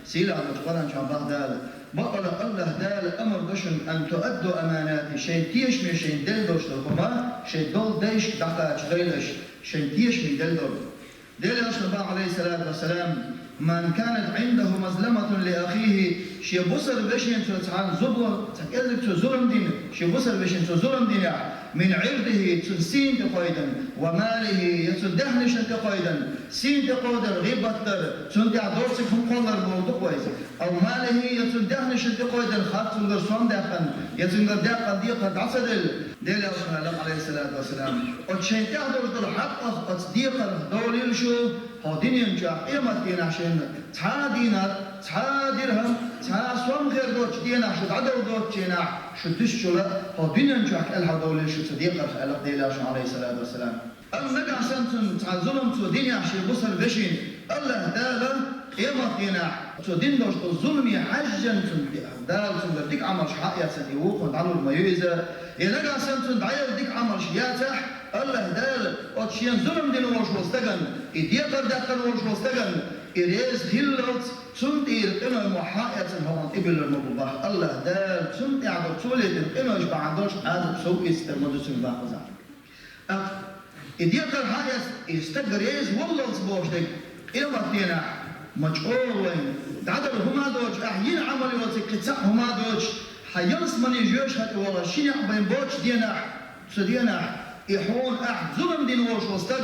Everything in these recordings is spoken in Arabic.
سيلا متقرن شعبان دال بطل الله دال أمر دشن أن تؤدوا أماناتي شين تيش من شين دل دوش دلهما شين دول ديش دقاش ديلش شين تيش من دل دول ديلش نبع عليه الصلاة والسلام من كانت عنده مظلمة لأخيه شي بصر بشين تسعان زبور تكذب تزورم دين شي بصر بشين تزورم دين من عرضه تسين تقايدا وماله يتدهنش تقايدا سين تقايدا غيبتر تندع دورسك هم قولر بولدق ويز أو ماله يتدهنش تقايدا خاطر تنقر صوم داقن يتنقر داقن ديقا تعصدل ديل أصنع لك عليه الصلاة والسلام وتشين تحضر الحق أصديقا دولين شو هو دين جا قيمة دين عشان تا دينار تا درهم تا صوم غير دوتش دينا شو عدو دوتش جينا شو تشولا هو دين جا الها دولين شو صديق الخلق ديل عليه الصلاة والسلام أما نجا عشان تا ظلم تو دين عشان بصر بشين الله دالا قيمة دينا تو دين دوش تو ظلمي حجا دال تو ديك عمر شحايا سنيوق ودعلو الميوزة نجا عشان تو دعير ديك عمر شياتح الله دال أتشين ظلم دين وش وستجن إديقر دقن وش وستجن إريز هيلت سنتير إنه محاية هون إبل المبوبة الله دال سنتي عبد سولد إنه يشبع عندوش هذا سوق استرمدوس الباقزة إديقر حاية استجريز والله صبوش دك إلى وقتنا مجهول وين تعدل هما دوج أحيين عملي وتكتسح هما دوج حيلس من يجوش هت والله شيء بين بوش دينا سدينا يحون أحد ظلم دين وش وستج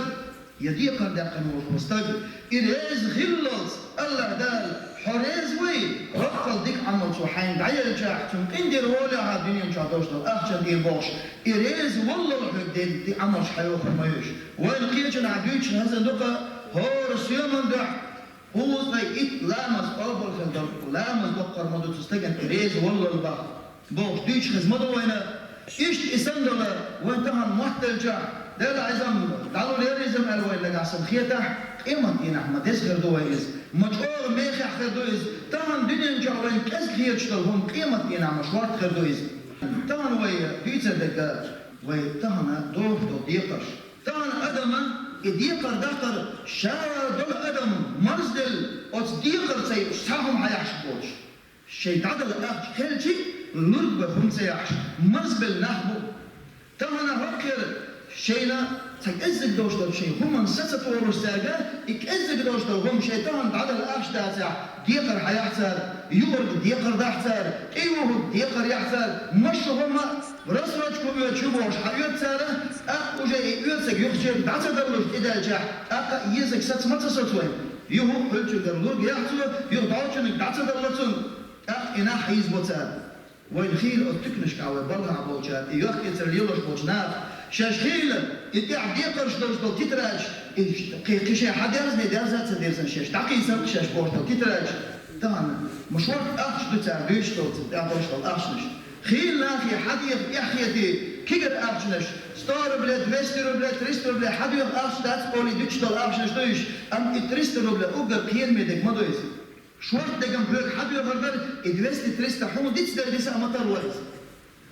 يديقر دقن وش وستج إريز غلط الله دال حريز وي رفض ديك عمل سوحين دعيل جاح تنقين دير ولا هادين جادوش دل أخشن دين بوش إريز والله الحب دي عمل حيوخ الميوش وين قيجن عدوش هذا دقة هو رسيومن دح هو طيب لامس قابل خلدر لامس دقر مدو تستجن إريز والله البخ بوش ديش خزمدو وينه إيش اسم دولا وانتهى محتل جا ده عزم قالوا لي رزم الوين لقى عصم خيته إيمان دين أحمد يسخر دويز مجهور ميخ يحخر دويز تهان دين جا وين كاس خير شتلهم قيمة دين عم شوار خير دويز تهان وي بيتزا دقات وي تهان دور دو ديقرش تهان أدم ديقر دقر شار دول أدم مرزدل أت ديقر سي ساهم حياش بوش شيء تعدل أخ كل شيء نرب هم سيعش مزبل نحبو تهنا هكر شينا تكأزك دوش دو شيء هم انسست ورستاجا يكأزك دوش دو هم شيطان تعدل أخش داسع ديقر حيحتر يورد ديقر دحتر ايوه ديقر يحتر مش هم رسرج كوبيو تشوبوش حيوت سارة أخو جاي يوتسك يخشر دعسة دولوش إذا جاح أخا يزك ست متصوتوين يهو حلتو درلوك يحتو يغدعوشنك دعسة دولتون أخ إنا حيز بوتسار وينخيل أتكنش كعوة برغع بوشات يوخي ترليولش بوشناف شاشخيل يتعب ديقرش دوش دو تتراج قيشي حد يرزني ديرزات سديرزن شاش تعقي يسرق شاش بوش دو تتراج تمام مشوار أخش دو تعبيش دو تعبيش دو أخشنش خيل لاخي حد يحيتي كيقر أخشنش ستار بلاد ويستر بلاد تريستر بلاد حد يخش دات قولي دوش دو أخشنش دوش أم تريستر بلاد أوغر قيل ميدك ما دويس شورت دقم بلوك حد يغردر إدوستي تريستا حمو ديتس در ديسا أمطار وايز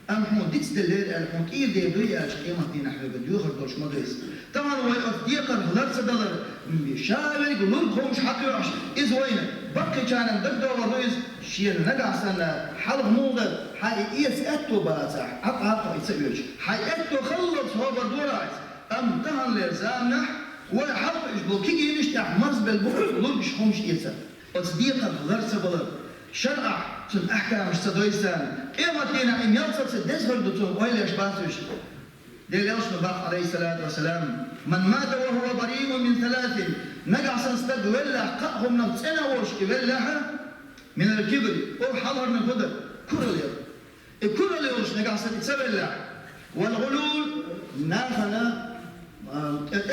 أم حمو ديتس دلير الحمو كير دي دوي أش قيمة دينا حبيبا ديو غردوش مدرس طبعا ويقف ديقر هلرس دلر شاور يقولون خوش حقي وعش إز وينه بقي كان دقدو غرويز شير نقع سنة حلق موغر حي إيس أتو باتح حقا يتسويش حي أتو خلص هو بردورايز أم تهن لرزامنح وحلق إجبو كيجي نشتح مرز بالبقر لنش خمش إيسا أصديقا غرس بلد شرع تن أحكام استدويسان قيمة دينا إن يلصق سدس هردتون ويليش باسوش ديليوش نباق عليه الصلاة والسلام من مات وهو بريء من ثلاث نقع سنستد ولا قاهم نبتسنا وش إبلاها من الكبر أو حضر نقدر كل اليوش نقع سنتسبلا والغلول ناخنا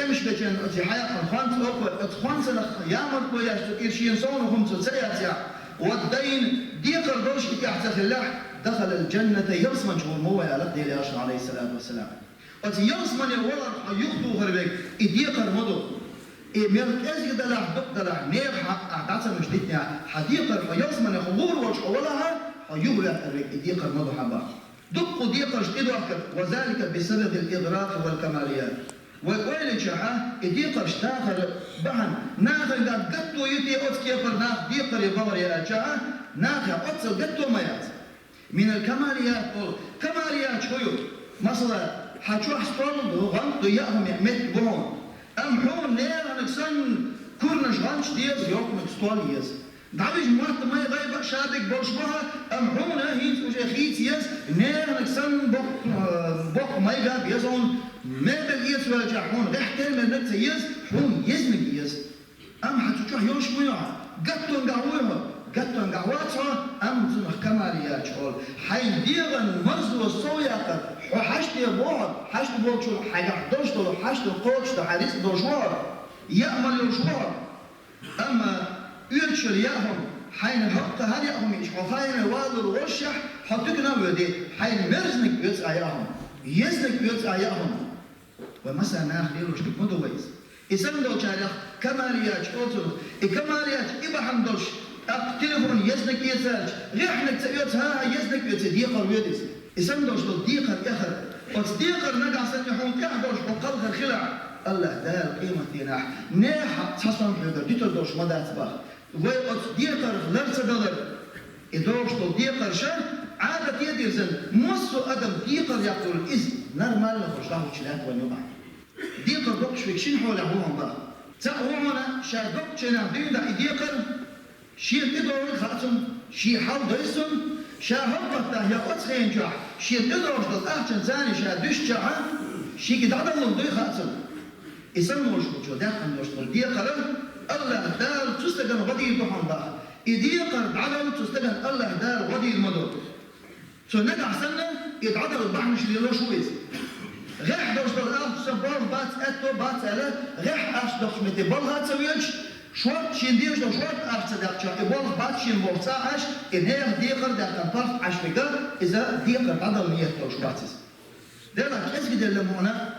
امش بجن اتي حياة خانت اوكو اتخوان سنة يامر كوياش تقيرشين صونهم تسياتيا والدين ديقر دوش تحت خلاح دخل الجنة يرسمن شو الموه يالك ديلي اشرع عليه الصلاة والسلام اتي يرسمن الولد يخطو غربك ديقر مدو مركز دلع دق دلع نير اعتاسا مش ديتنا حديقر فيرسمن خبور وش اولها يبلغ غربك ديقر مدو حبا دق ديقر شتدو اكر وذلك بسبب الإدراك والكماليات وقويل شاحة يديقر شتاخر بحن ناخر قد قطو يتي أتكيقر ناخ ديقر يبور يا شاحة ناخر أتصل قطو ميات من الكماليات كماليات شويو مثلا حتشو حصل غلط ياهم يعمل بون أم حون نير نكسن كورنش غلط ديز يوم مكستوليز دعوج مرت ما يغيب شادك بوشبها أم حون هيت وجخيت يز نير نكسن بق ما يغيب يزون ما باليز وجع حون غحتر من نكس يز حون يزنك يز أم حتشو يوش ميوعة قطن قعوها قطن قعواتها أم تنح كماليات شغل حين ديغن مرزو الصوياقة حشت يبوعد حشت بوعد شو حاجة حدوش دولو حشت القوش دو حديث دو جوار يأمل الجوار أما يرشل يأهم حين الحق هل يأهم يشحو حين الوالد الرشح حطيقنا ودي حين مرزنك يتسع يأهم يزنك يتسع يأهم ومثلا ناخذ لوش تكمدو ويز إسم دو شارخ كماليات شوتو الكماليات إبا حمدوش التليفون يزنك يتساج غيحنك تأيوت ها يزنك يتديقر ويدس إسم دوش ديقر إخر وتصديقر نقع سنحون يحدوش وقلق الخلع الله دال قيمة ديناح نيحة تصنع حيدر ديتر دوش مدى تباخ وتصديقر لرس دولر إدوش ديقر شر عادة يدير زن موسو أدم ديقر يقول إذ نرمال نخش له شلات ونبع ديقر دوكش فيكشين حول عوهم بقى تأوهنا شا دوكش نعدين دا ديقر شيء تدور خاتم شيء حال ديسم شا هبطة يا أتخين جاح شيء تدور ضد أحسن ثاني شا دش جاح شيء قد عدل لندي خاتم يسموش جو داخل يشتغل ديقر الله دار تستجن غدي بحن بقى يديقر عدل تستجن الله دار غدي المدور سو نجح سنة يتعدل البحر مش اللي له شويز غيح دوش بالأرض سبار بات أتو بات ألا غيح أش دوش متبالها تسويش شوط شين ديش دو شوط أش تدقشا إبال بات شين بورصا أش إنه ديقر داخل طرف أش فكر إذا ديقر عدل مية دوش باتس دلك إزق دلمونا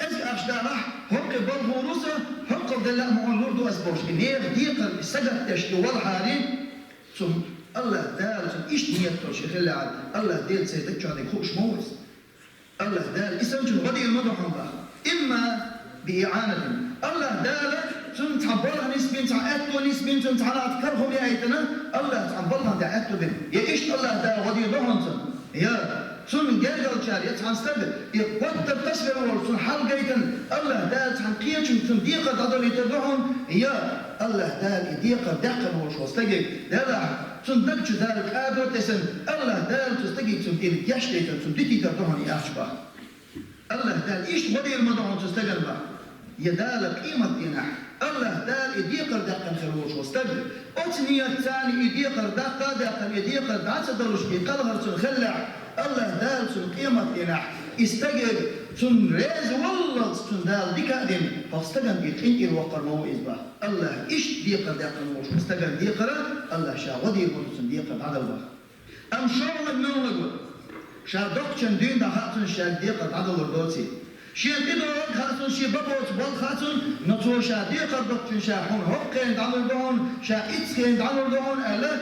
إزق أش دارح حق بال هوروسا حق دلق مون لوردو أسبوش إنه ديقر السجد تشتي والحالي ثم الله دال ثم إيش مية دوش يخلي عاد الله ديل سيدك هذا خوش موز الله دال اسمجن غدي المدحون بقى إما بإعانة الله دال ثم تعبرها نسبين تعأتو نسبين ثم تعالى تكرهم يا أيتنا الله تعبرها دعأتو بهم يا إيش الله دال غدي ضهن يا ثم جاجل شاري يتعن استقبل يقدر تسبب ثم حلقة الله دال تعن قيش ثم ديقة عدل يتدعون يا الله دال ديقة دقة وش واستقبل دال ثم دقش ذلك آدر تسن الله دال تستقبل ثم ديل يشتي ثم ديتي تدعون يأشبه الله دال إيش غدي المدعون تستقبل بقى يدال قيمة ديناح الله دال يديقر دقة خلوش واستقبل أتنية ثاني يديقر دقة يديقر دعس دروش يقلغر تنخلع الله دال سن قيمة ديناح استقبل سن ريز والله سن دال ديكادين فاستقبل يقين الوقر مو إزبا الله إيش ديقر دقة خلوش واستقبل ديقر الله شا غدي سن ديقر عدل بقى أم شغل من نقول شا دكتشن دين دا خاتون شا ديقر عدل الدوتي شيء تدور خاتون شيء بابوت بال خاتون نطور شا ديقر دكتشن شا حون هوكين عمل دون شا إتسكين عمل دون ألا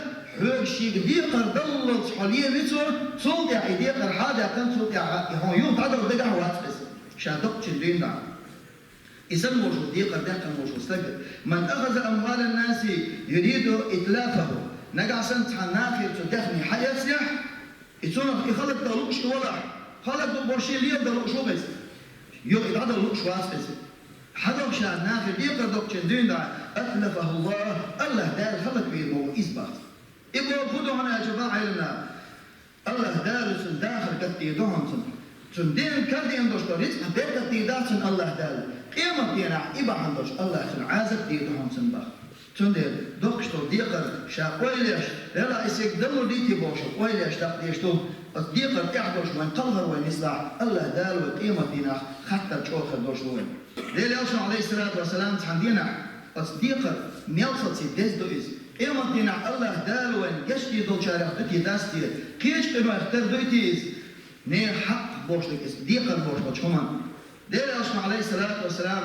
حوك شيء ديقر دلت حليه بيتو صوت يا ديقر حاجة كان صوت يا هون يوم تعدل دقع واتفس شا دكتشن دين دا إذا موجود ديقر دقة موجود استقبل من أخذ أموال الناس يريد إتلافه نقع سنت حناخي تدخني حياة سياح يتونك يخلق دلوش ولا خلق برشي ليه دلوش بس يو يتعدل لوش واسبس حدوك شان ناخي يقدر دوك دين دا أتلفه الله دار خلق به مو إثبات إبو خذوا هنا يا جماعة لنا الله دار سن داخل كتي دهن سن دين كردي اندوش توريس هبير كتي داسن الله دار قيمة دينا إبا عندوش الله سن عازك دي دهن سن بخ تندر دوكشتو ديقر شا قويليش لا يسيك دمو ديتي بوشو قويليش ديشتو ديقر اعدوش وين قلغر وين يسلع الله دال وقيمة دينا حتى تشوخر دوش وين ليلي أوشو عليه الصلاة والسلام تحندينا ديقر ميلصد سي ديز دو إز قيمة دينا الله دال وين قشتي دو شارع دوتي داستي كيش قنو اختر دوتي إز نير حق بوشلك إز ديقر بوشلك شمان ليلي أوشو عليه الصلاة والسلام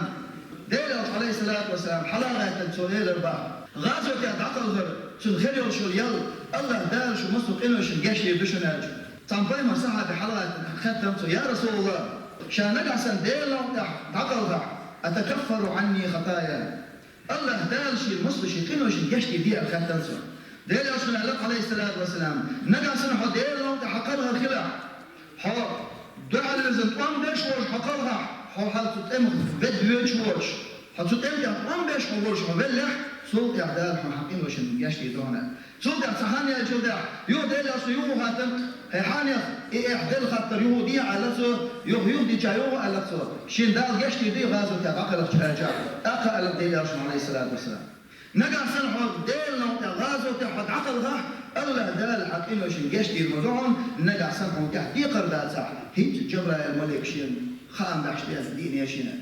ديلوش عليه الصلاة والسلام حلاغة تنسوهيل البحر غازوة يدعقل ذر سنخليو شو يل الله دار شو مصدق إنو شن قشي بشناج تنباي ما صحة بحلاغة خدتم يا رسول الله شان قاسن ديل عقل أتكفر عني خطايا الله دال شيء المصل شيء كنوش يشتي دي الخاتنسو ديل أصلا عليه الصلاة والسلام نقاسن حو ديل حقلها خلع حو دعا لازم قام بيش وش حقلها حو حال تتم بد بيش وش حال تتم قام بيش وش وبلح صوت يعدال حو حقين وش يشتي دونا صوت صحاني الجودة يو ديل أصلا يو خاتم حانيا إحدى خاطر يهودي على سو يهودي جايو على سو شين دال يشتي دي غازو تاعقل جا أقل ديل عليه الصلاة والسلام نقع سنحو ديل نو غازو تاع عقل غا الله دال حقيقة شين يشتي الموضوع نقع سنحو تاع يقر دال صح هيت جبرائيل الملك شين خام داشتي الدين يشين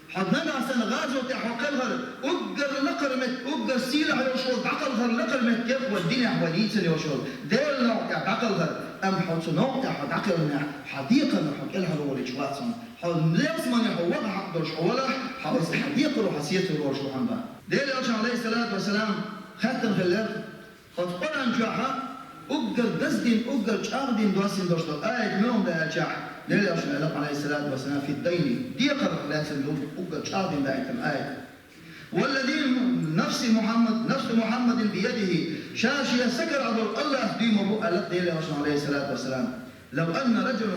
حد نقع سن غازو تاع قلغر أقر لقرمت أقر سيلع يوشول عقلغر لقرمت كيف والدنيا حواليتن يوشول ديل نو تاع عقلغر أم حط نوع حد عقلنا حديقة نحط لها رول جواتهم حد لازم نحوّلها حقدرش ولا حبس حديقة وحسيت الروش وحنبا ديل عليه الصلاة والسلام خاتم خلاف قد قرن جاها أقر دزدين أقر شاردين دواسين دوشتو آية منهم ده جاح ديل عليه الصلاة والسلام في الدين ديقر لازم أقر شاردين ده آية والذي نفس محمد بيده شاشية سكر عبد الله ديمه ألق ديله عليه الصلاة والسلام لو أن رجلا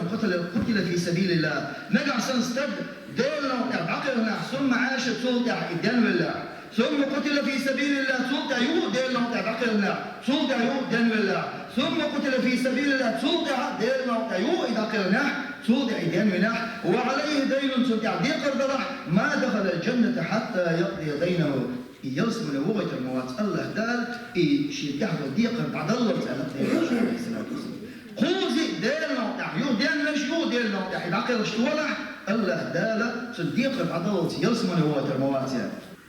قتل في سبيل الله نقع سنستد ديله عقلنا ثم عاش سلطة إدان بالله ثم قتل في سبيل الله سلطة يو ديله عقلنا سلطة يو إدان بالله ثم قتل في سبيل الله سلطة ديله يو إدان سلطة إدان منح وعليه دين سلطة ديقر درح ما دخل الجنة حتى يقضي دينه يرسم لوغة الموات الله دال شيء يحضر ديقر بعد الله تعالى عليه الصلاة والسلام خوزي ديل نوتع يو ديل مش يو ديل نوتع يدعقل شتولح الله دال صديقر بعد الله يرسم لوغة الموات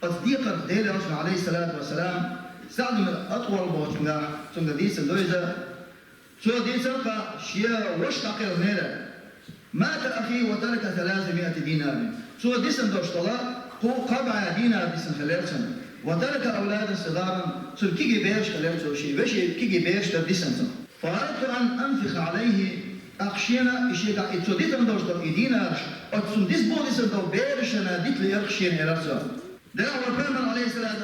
صديقر ديل رسول عليه الصلاة والسلام سعد من أطول بوشنغا ثم ديس اللويزة سو ديس شيا وش تعقل نيرا مات أخي وترك 300 دينار سو ديس دوشتلا قبع دينار ديس خلالسن وترك أولادا صغارا سو كيجي بيرش خلالسو شيء بيش كيجي بيرش تديسن فأردت أن أنفق عليه أخشينا إشيكا إتسو ديتن دوشتو إدينارش أتسو ديس بوديسن دو بيرشنا ديت لي أخشين إلارسو دعوة الرحمن عليه الصلاة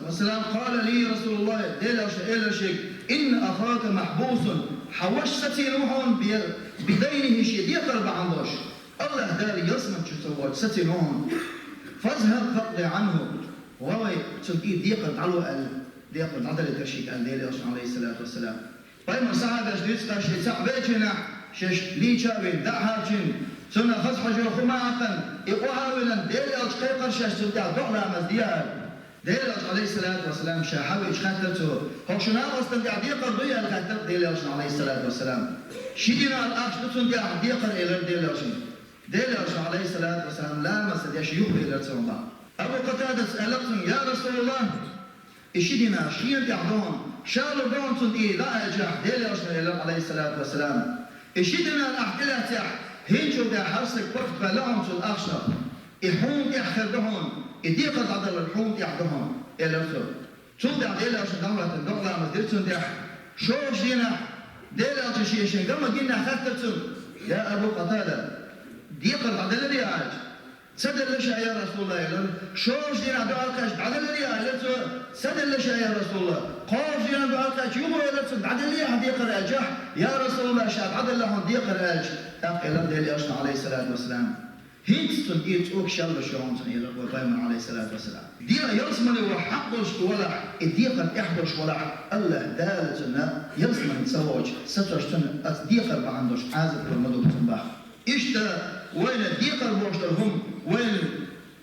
والسلام قال لي رسول الله إلشك إن أخاك محبوس حوش ستينوهم بدينه شيء ديقر بعندوش الله داري يصمت شو سوات ستينوهم فاذهب فقضي عنه وهو تلقيه ديقر تعلو ديقر عدل الترشيك قال لي عليه الصلاة والسلام طيب صعب أشديت تاشي صعبتنا شش ليشا بيدعها جن سنة خصح جو خماقا إقواولا ديلوش قيقر شاش تبتع دعلا مزديال ديلوش عليه الصلاة والسلام شاحوي إشخاتلتو هو شنا أستمتع ديقر ضيا الخاتل ديلوش عليه الصلاة والسلام شدنا الأخش تسندع ديقر إلر ديلوش عليه الصلاة والسلام لا مسد يشيوه إلر سنبع أبو قتادة سألتهم يا رسول الله إشدنا شين تعدون شالو دون سندي لا أجح ديلوش عليه الصلاة والسلام إشدنا الأحكلة تح هنجو دا حرصك وقت بلعهم في الأخشر إحوم يحخردهم إديقظ عدل الحوم يحدهم إلى الثور شو دا ديلا عشان دولة الدولة مدرسون دا شوش دينا ديلا عشان شيشين قام دينا خاتتون يا أبو قتادة ديقظ عدل الرياج سدل لشا يا رسول الله يلون شوش دينا دعالكاش عدل الرياج لتو سدل لشا يا رسول الله قاف دينا دعالكاش يومو يلتو عدل الرياج ديقر أجح يا رسول الله شاب عدل لهم ديقر أجح أقل ديلي أشنا عليه الصلاة والسلام هيتستون إيت أوك شالله شعونتون إلى وقايمن عليه الصلاة والسلام ديلا يرسمني وحقش ولا الديقر إحدش ولا الله دالتنا يرسمني تسوج سترشتن الديقر ما عندوش عازب والمدوك تنباح إشتا وين الديقر بوشترهم وين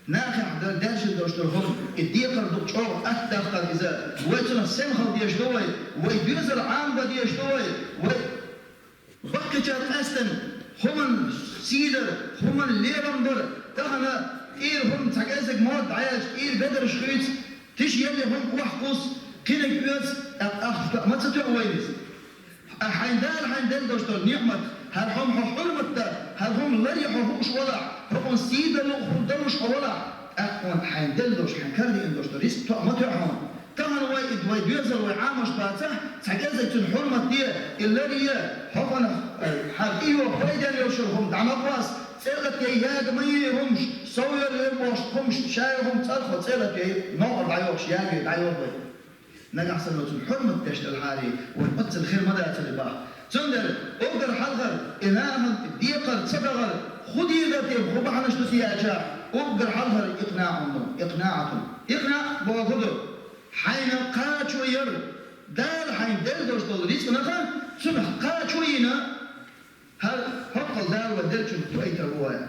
ناخع داشل دوشترهم الديقر دكتور أتدخل إذا ويتنا السمخة ديشتوي ويدوز العامة ديشتوي بكتشات أستن هم سيدر هم ليرندر تهنا هم تجازج ماد عايش بدر شخيص تش يلي هم وحقوس كنا جوز ما تتوه وينس حين دوشتر نعمة هل هم حرمة هل هم لا يحوش ولا هم سيدر هم دروش ولا حين دوش حين كردي دوشتر ريس ما تعهم تهنا ويدوزر ويعامش باته تجازج الحرمة دي اللي هي حقنا حقيقة وفايدة يوشرهم دعم أقواس تسألت يا جماعي همش سوير لهم همش شايهم تصرخوا تسألت يا نوع بعيوش يا بعيوش نجح سنة الحرمة تشت الحالي والقدس الخير مدى تلباه سندر أقدر حلغر إناهم ديقر تصدغر خدي ذاتي بخبا حنش تسياجا أقدر حلغر إقناعهم إقناع بوغدو حين قاتشو ير دال حين دل دوش دول ريس نخا سنح قاتشو ينا هل حق دال ودل شنو أي تربوها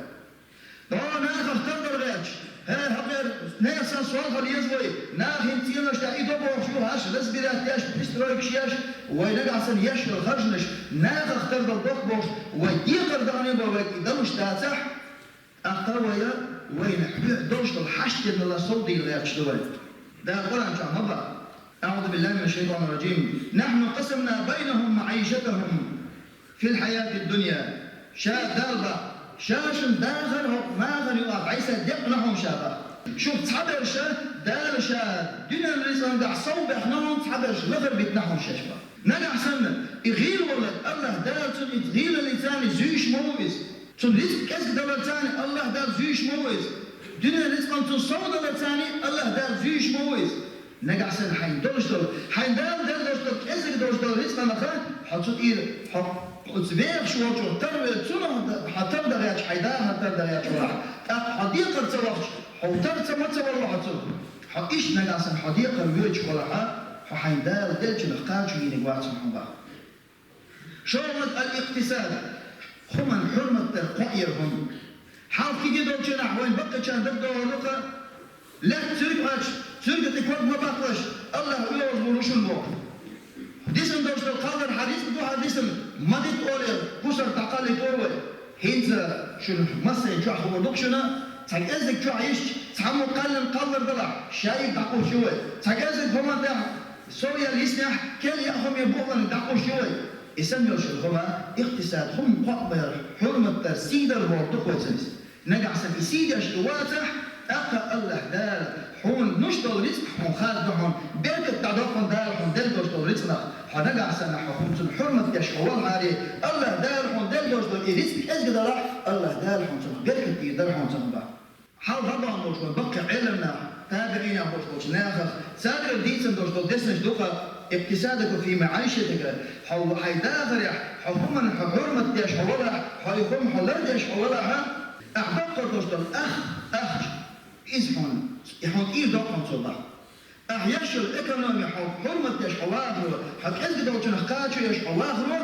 دعونا اختار غيرش ها حقر ناس سؤال خليزوي ناخن تينش تايدو بوشو هاش لسبيرات ياش بيسترويك شياش وينقع سن ياش الخرجنش ناخ اختار بالضغط بوش ويقر دعني بوك يدلش تاتح اختار ويا وين دوش الحشد من الله صوتي اللي يشتغل ده القرآن شاء الله أعوذ بالله من الشيطان الرجيم نحن قسمنا بينهم معيشتهم في الحياة الدنيا شاء دربة شاشن داخل ما غني واقع عيسى دقنهم شابه شوف تصحبر شا دال شا دنيا الرزق دع صوب احناهم تصحبر لغر بيتنحهم شاشبه نجح سنة يغيل ولد الله دال تن يغيل الإنسان زيش مويز تن رزق كسك دال ثاني الله دال زيش مويز دنيا الرزق تن صوت دال ثاني الله دال زيش مويز نجح سنة حين دوش دول حين دال دوش دول كسك دوش دول رزق نخا حطوا إير حط وتبيع شو ترى تسونه حتر دغيات حيدان حتر دغيات واحد حديقة تصرفش حوتر ما تصور حتصور حقيش نجاسن حديقة ميوج ولا حين دار دلش نخاج ينقوات سبحان شغلة الاقتصاد هم حرمة قائرهم حال كي دول جناح وين بقى كان دبدو ورقة لا تسرق تكون ما بقاش الله يوز ورش النور ديسن دوش القادر حديث بدو حديث مدت أولي بوسر تقالي توروي هينزا شنو مسا يجوا حمودوك شنو تاجزك جو عيش تحمو قلر ضلع شايب دقو شوي تاجزك هما ده سوريا اليسنح كل يأخم يبوغن دقو شوي يسميو شو هما اقتصاد هم قبر حرمة ترسيدر بورتو كويسنس نجع سن يسيد اشتواتح أقا الله دار حون نشتغل رزق حون خالد حون بركة تعدقون دار حون دل دوشتغل رزقنا حنجع سن حون سن حرمة يشوال عاري الله دار حون دل دوشتغل رزق أزقد راح الله دار حون سن بركة يدار حون سن بقى حال طبعا دوشتغل بقى علمنا تابعين دوشتغل ناخخ ساكر ديسن دوشتغل دسنش دوخة اقتصادك في معيشتك حو حيداخل حكومة حرمة يشوالها حيكون حلال يشوالها أحبقر دوشتغل أخ إزحون يحون إيه دوقهم صباح أحياش الإكونومي حرمة يشحواغلو حق إزق دوشن خاتشو يشحواغلو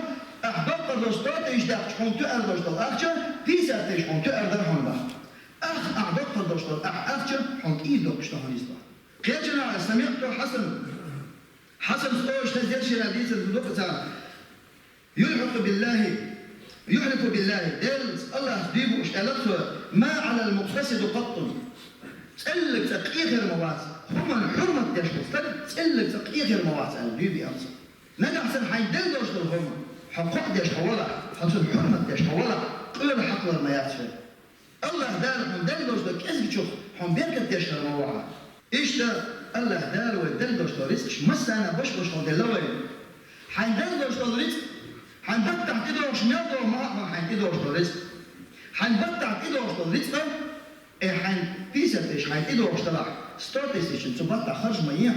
أحبقر دوشتغل يشداق حون تؤر دوشتغل أخشا بيسا تشحون تؤر درحون بخ أحبقر دوشتغل أخشا حون إيه دوشتغل يصبح قيتنا سمعتو حسن سوش تزيل شراديس الدوقة يحلف بالله ديل الله ديبو اشتغلته ما على المقتصد قط تسألك تقييخ المواس هم الحرمة يشخص تسألك تقييخ المواس ديبي أمسا نجح سن حين دل دوش الحرمة حقوق ديش حولا حصل حرمة ديش حولا كل الحق لما ياتشل الله دار حين دل دوش دل كيس بتشوف حين بيركت ديش المواعا إيش ده الله دار ودل دوش دل رزقش مسانا بش حين دلوين حين دل دوش دل رزق حين بتع تدوش ميادو معهم حين تدوش دل رزق حين بتع تدوش دل رزق حين بيساتش حين تدوش دل ستارتيشن تبتع خرج مياه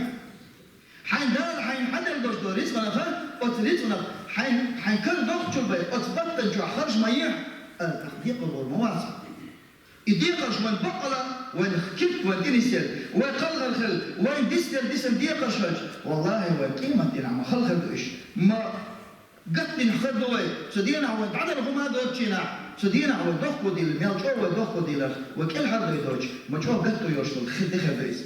حين دار حين حدل دوش دل رزق أنا خل أتريدنا حين كل دوش شو بي أتبتع جو خرج مياه الأخذيق والمواسع يديقش وين بقلة وين خكبت وين إنسل وين خلق الخل وين ديسل ديقش فج والله وين قيمة دينا خلق الإيش ما قتل خدوي سدينا وين بعد لهم هذا وتشينا سدينا وين دخو ديل ميلشوا وين دخو ديلر وكل حد يدوش ما شو قتلوا يوصل خد خبيز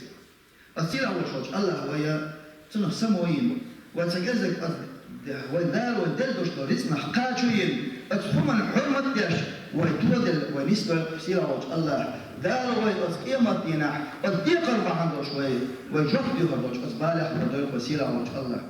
أصير أول شوش الله ويا تنو سموين وتجزك وين دار وين دل دوش رزقنا حقاچوين أتخمن حرمة ديش ويتودل ونسبة سير الله دار وين أتقيمة دينا أتديقر بعندوش وين ويجف ديقر دوش أتبالح ودوش وسير الله